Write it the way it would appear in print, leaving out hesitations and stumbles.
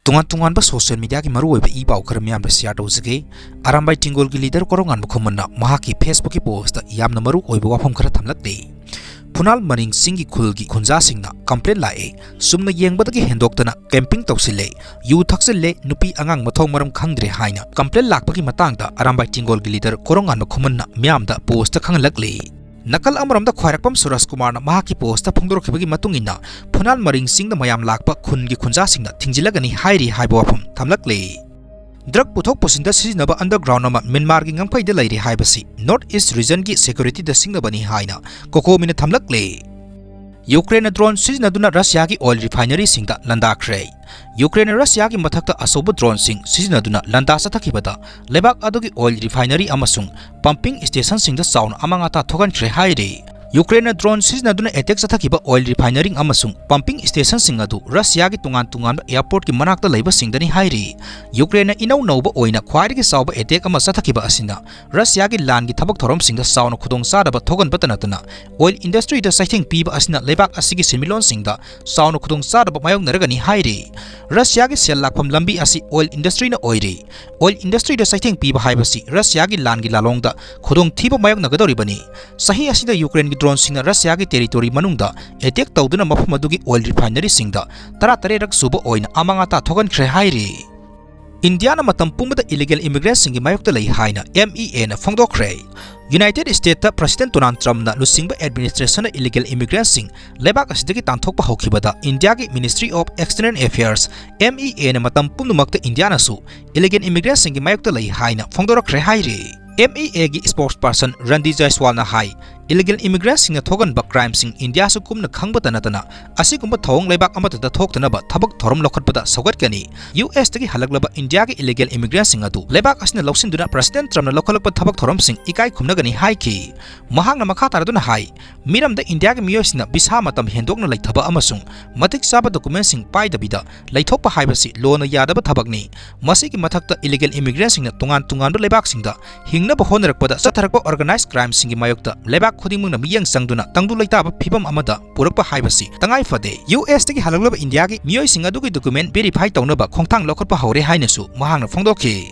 Tungan social media ki maru oiba ipaw khara miyam da share tawjage arambai tingol ki leader Korou.Akanba khumna mahaki Facebook ki post da yamna maru oiba wafam khara thamlakle Punal maring singi khulgi khunja singna complaint lae sumna yengbadagi hendokdana camping tawsile Yuu Thaklga Nupi Angang Mathong Maram Khangdba haina complaint lakpagi matangda arambai tingol ki leader Korou.Akanba khumna miyam da post da khanglakle Nakal amaramda khwarakpam Suraj Kumarna mahaki posta phongdorkhibagi matungina Punal maring singda mayam lakpa khungi khunja singna thingjilagani hairi haiba wafam thamlakle Drug puthok pusinda sizinaba underground ama Myanmar gi ngangpaida lairi haibasi North East region gi security da singnabani haina kokomina thamlakle Ukraine drone sizinaduna Russia gi oil refinery singda landakre Ukraine Russia gi mathakta asoba drone sing sizinaduna landa sathakibada lebak adugi oil refinery amasung pumping station singda sound amangata thogantre haire Ukraine drone sizinaduna attack sathakiba oil refinery amasung pumping station sing adu Russia gi tungan airport ki manakta leiba singdani haire Ukraine inau nauba oina khwairigi sauba attack ama sathakiba asina Russia gi land gi thabak thorom singda sauna khudong sadaba thogan batanatana oil industry da saithing piba asina lebak asigi similon singda sauna khudong sadaba mayong naragani haire Russia gi sel lakpham lambi asi oil industry na oire oil industry da saithing piba haibasi Russia gi land gi lalongda khudong thiba mayong nagadoribani sahi asida Ukraine drone singna Russia gi territory manungda attack tawduna mafam adugi oil refinery singda tara rak suba oina amangata thogan khre haire India na matam pumada illegal immigrants singi mayokta lei haina MEA na phongdokre United States ta President Donald Trump na lusingba administration na illegal immigrants sing lebak asidagi tanthokpa hokibada India gi Ministry of External Affairs MEA na matam pumnumakta India na su illegal immigrants singi mayokta lei haina phongdokre haire MEA gi spokesperson Randy Jaiswal na hai illegal immigrants sing na thogan ba crime sing India su kumna khangbata natana asigumba thawong lebak amata da thoktanaba thabak thorom lokhatpada sawatkani US tagi halaglaba India gi illegal immigrants sing adu lebak asina loksinduna President Trump na lokhalakpa thabak thorom sing ikai khumnagani haiki mahangna makha taraduna hai miramda India gi miyosina bisa matam hendokna laithaba amasung matik saba document sing paidabida laithokpa haibasi lona yadaba thabakni masigi mathakta illegal immigrants sing na tungan lebak singda hingnaba honarakpada satharakpa organized crime sing gi mayokta lebak khudimung na miyang sangduna tangdu laitaba phibam amada purakpa haibasi tangai fade US tagi halaglaba India gi miyoi sing adu gi document verify tawnaba khongthang lokhatpa hore hainasu mahangna phongdokhi